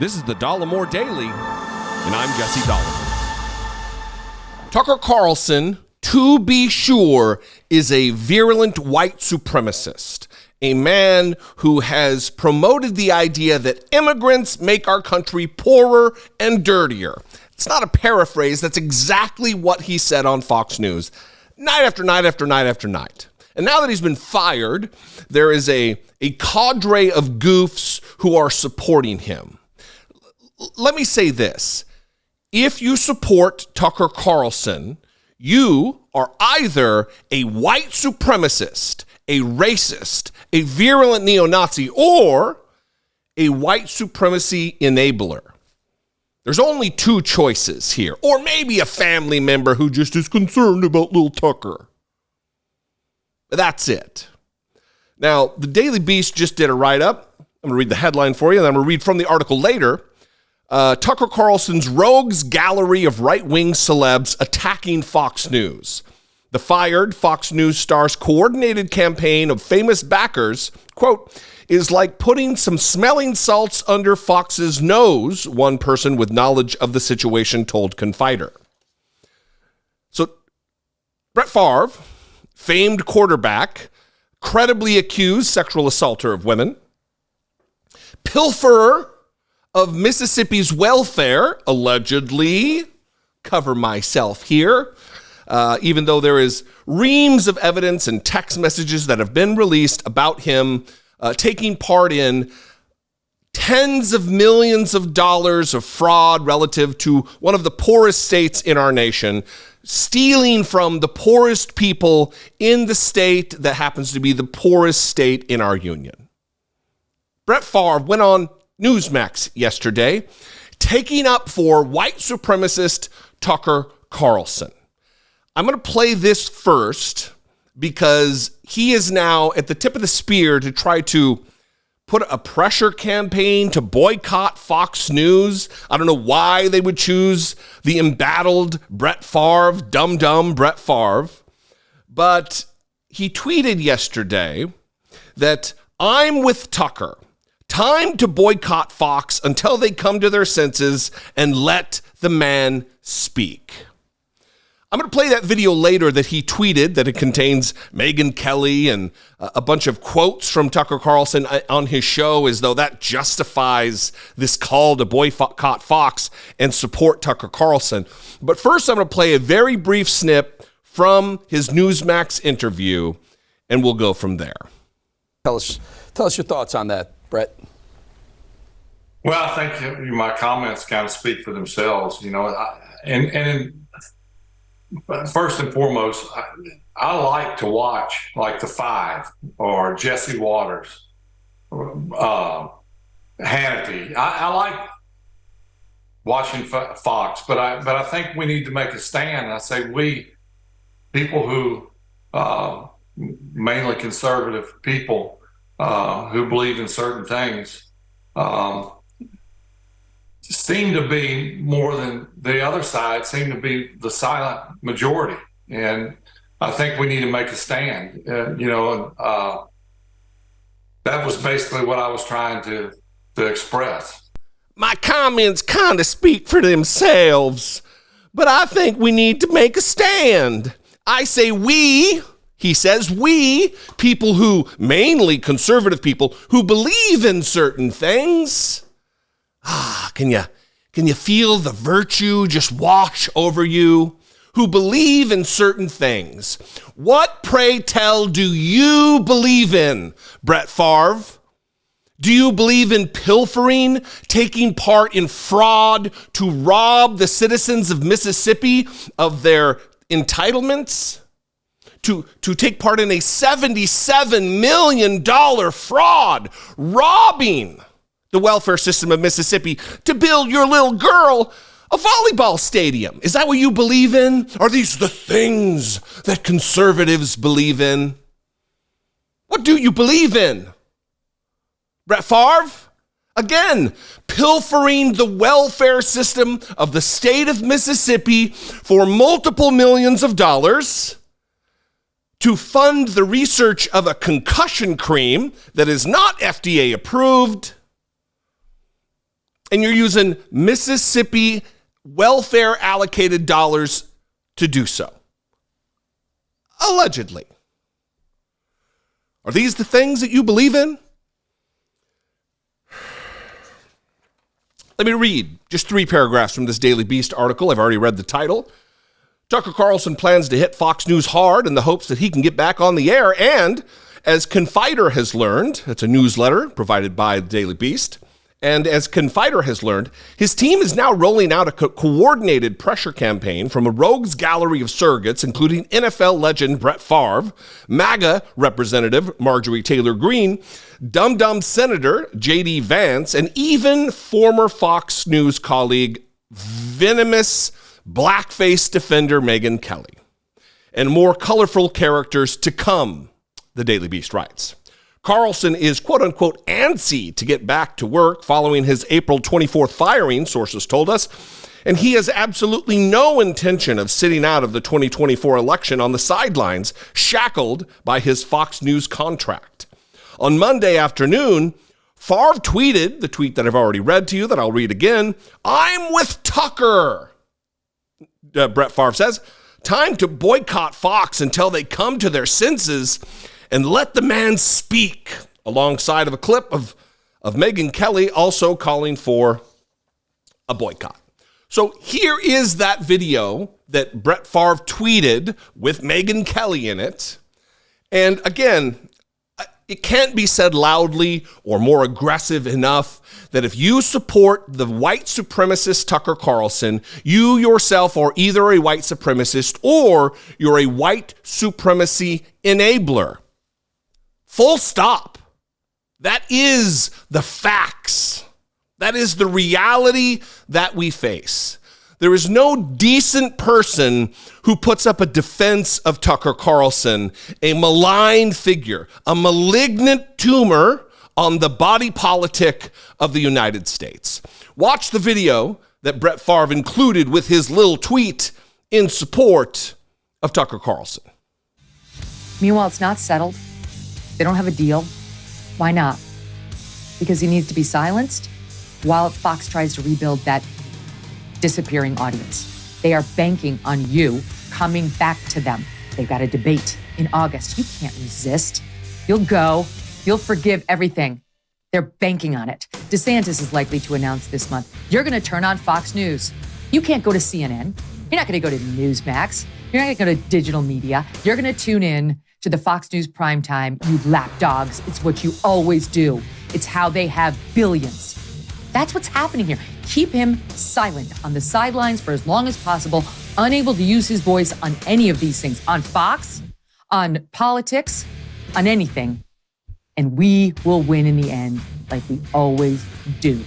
This is the Dollemore Daily, and I'm Jesse Dollemore. Tucker Carlson, to be sure, is a virulent white supremacist, a man who has promoted the idea that immigrants make our country poorer and dirtier. It's not a paraphrase. That's exactly what he said on Fox News, night after night after night after night. And now that he's been fired, there is a cadre of goofs who are supporting him. Let me say this. If you support Tucker Carlson, you are either a white supremacist, a racist, a virulent neo-Nazi, or a white supremacy enabler. There's only two choices here, or maybe a family member who just is concerned about little Tucker. That's it. Now, the Daily Beast just did a write-up. I'm going to read the headline for you, and then I'm going to read from the article later. Tucker Carlson's rogues gallery of right-wing celebs attacking Fox News. The fired Fox News star's coordinated campaign of famous backers, quote, is like putting some smelling salts under Fox's nose, one person with knowledge of the situation told Confider. So, Brett Favre, famed quarterback, credibly accused sexual assaulter of women, pilferer of Mississippi's welfare, allegedly, cover myself here, even though there is reams of evidence and text messages that have been released about him taking part in tens of millions of dollars of fraud relative to one of the poorest states in our nation, stealing from the poorest people in the state that happens to be the poorest state in our union. Brett Favre went on Newsmax yesterday, taking up for white supremacist Tucker Carlson. I'm going to play this first because he is now at the tip of the spear to try to put a pressure campaign to boycott Fox News. I don't know why they would choose the embattled Brett Favre, dumb Brett Favre. But he tweeted yesterday that I'm with Tucker. Time to boycott Fox until they come to their senses and let the man speak. I'm going to play that video later that he tweeted that it contains Megyn Kelly and a bunch of quotes from Tucker Carlson on his show as though that justifies this call to boycott Fox and support Tucker Carlson. But first, I'm going to play a very brief snip from his Newsmax interview, and we'll go from there. Tell us your thoughts on that, Brett. Well, I think my comments kind of speak for themselves, first and foremost, I like to watch like the Five or Jesse Waters, Hannity. I like watching Fox, but I think we need to make a stand. I say we, people who, mainly conservative people who believe in certain things, seem to be more than the other side, seem to be the silent majority. And I think we need to make a stand. That was basically what I was trying to express. My comments kind of speak for themselves, but I think we need to make a stand. I say we, he says we, people who, mainly conservative people, who believe in certain things. Can you feel the virtue just wash over you? Who believe in certain things. What, pray tell, do you believe in, Brett Favre? Do you believe in pilfering, taking part in fraud to rob the citizens of Mississippi of their entitlements? To take part in a $77 million fraud, robbing the welfare system of Mississippi to build your little girl a volleyball stadium. Is that what you believe in? Are these the things that conservatives believe in? What do you believe in? Brett Favre? Again, pilfering the welfare system of the state of Mississippi for multiple millions of dollars to fund the research of a concussion cream that is not FDA approved. And you're using Mississippi welfare allocated dollars to do so. Allegedly. Are these the things that you believe in? Let me read just 3 paragraphs from this Daily Beast article. I've already read the title. Tucker Carlson plans to hit Fox News hard in the hopes that he can get back on the air. And as Confider has learned, it's a newsletter provided by the Daily Beast. And as Confider has learned, his team is now rolling out a coordinated pressure campaign from a rogues gallery of surrogates, including NFL legend Brett Favre, MAGA Representative Marjorie Taylor Greene, Dum-Dum Senator J.D. Vance, and even former Fox News colleague, venomous blackface defender Megyn Kelly. And more colorful characters to come, the Daily Beast writes. Carlson is quote-unquote antsy to get back to work following his April 24th firing, sources told us, and he has absolutely no intention of sitting out of the 2024 election on the sidelines, shackled by his Fox News contract. On Monday afternoon, Favre tweeted, the tweet that I've already read to you, that I'll read again, "I'm with Tucker." Brett Favre says, "Time to boycott Fox until they come to their senses and let the man speak," alongside of a clip of Megyn Kelly also calling for a boycott. So here is that video that Brett Favre tweeted with Megyn Kelly in it. And again, it can't be said loudly or more aggressive enough that if you support the white supremacist Tucker Carlson, you yourself are either a white supremacist or you're a white supremacy enabler. Full stop. That is the facts. That is the reality that we face. There is no decent person who puts up a defense of Tucker Carlson, a malign figure, a malignant tumor on the body politic of the United States. Watch the video that Brett Favre included with his little tweet in support of Tucker Carlson. Meanwhile, it's not settled. They don't have a deal. Why not? Because he needs to be silenced while Fox tries to rebuild that disappearing audience. They are banking on you coming back to them. They've got a debate in August. You can't resist. You'll go. You'll forgive everything. They're banking on it. DeSantis is likely to announce this month, you're going to turn on Fox News. You can't go to CNN. You're not going to go to Newsmax. You're not going to go to digital media. You're going to tune in to the Fox News primetime, you lapdogs. It's what you always do. It's how they have billions. That's what's happening here. Keep him silent on the sidelines for as long as possible, unable to use his voice on any of these things, on Fox, on politics, on anything. And we will win in the end, like we always do.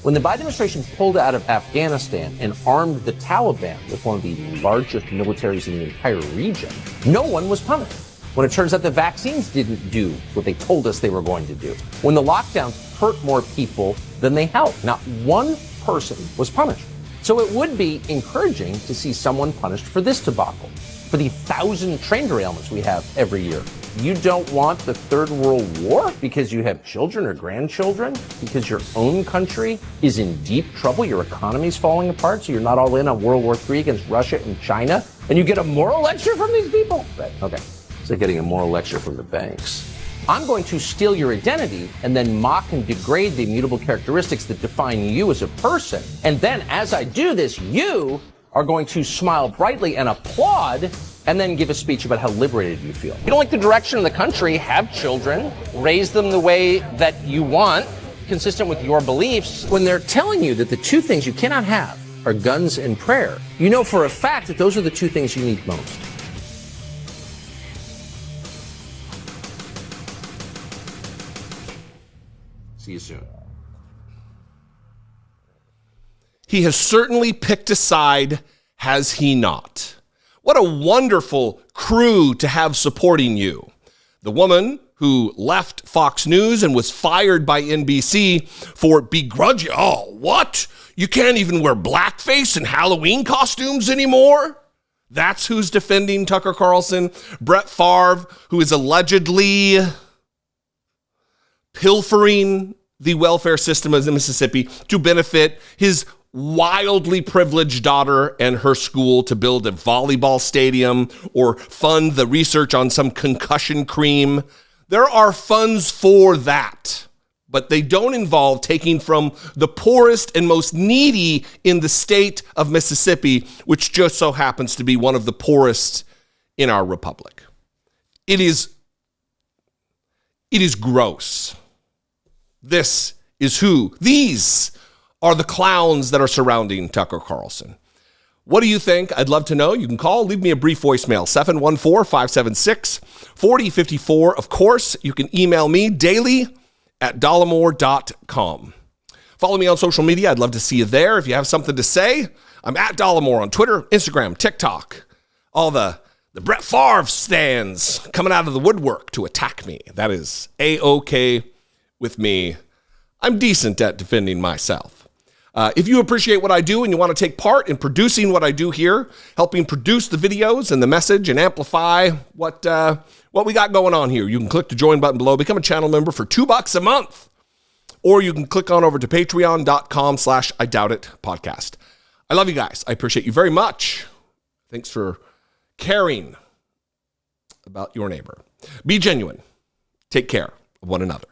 When the Biden administration pulled out of Afghanistan and armed the Taliban with one of the largest militaries in the entire region, no one was punished. When it turns out the vaccines didn't do what they told us they were going to do. When the lockdowns hurt more people than they helped. Not one person was punished. So it would be encouraging to see someone punished for this debacle, for the 1,000 train derailments we have every year. You don't want the Third World War because you have children or grandchildren, because your own country is in deep trouble, your economy's falling apart, so you're not all in on World War III against Russia and China, and you get a moral lecture from these people? Right, okay. It's like getting a moral lecture from the banks. I'm going to steal your identity and then mock and degrade the immutable characteristics that define you as a person. And then as I do this, you are going to smile brightly and applaud and then give a speech about how liberated you feel. You don't like the direction of the country, have children, raise them the way that you want, consistent with your beliefs. When they're telling you that the two things you cannot have are guns and prayer, you know for a fact that those are the two things you need most. See you soon. He has certainly picked a side, has he not? What a wonderful crew to have supporting you. The woman who left Fox News and was fired by NBC for begrudging, oh, what? You can't even wear blackface and Halloween costumes anymore? That's who's defending Tucker Carlson. Brett Favre, who is allegedly pilfering the welfare system of Mississippi to benefit his wildly privileged daughter and her school, to build a volleyball stadium or fund the research on some concussion cream. There are funds for that, but they don't involve taking from the poorest and most needy in the state of Mississippi, which just so happens to be one of the poorest in our republic. It is gross. These are the clowns that are surrounding Tucker Carlson. What do you think? I'd love to know. You can call, leave me a brief voicemail, 714-576-4054. Of course, you can email me daily@dollemore.com. Follow me on social media. I'd love to see you there. If you have something to say, I'm at Dollemore on Twitter, Instagram, TikTok. All the Brett Favre stands coming out of the woodwork to attack me. That is A-OK with me. I'm decent at defending myself. If you appreciate what I do and you want to take part in producing what I do here, helping produce the videos and the message and amplify what we got going on here, you can click the join button below, become a channel member for $2 a month, or you can click on over to patreon.com/IDoubtIt podcast. I love you guys. I appreciate you very much. Thanks for caring about your neighbor. Be genuine. Take care of one another.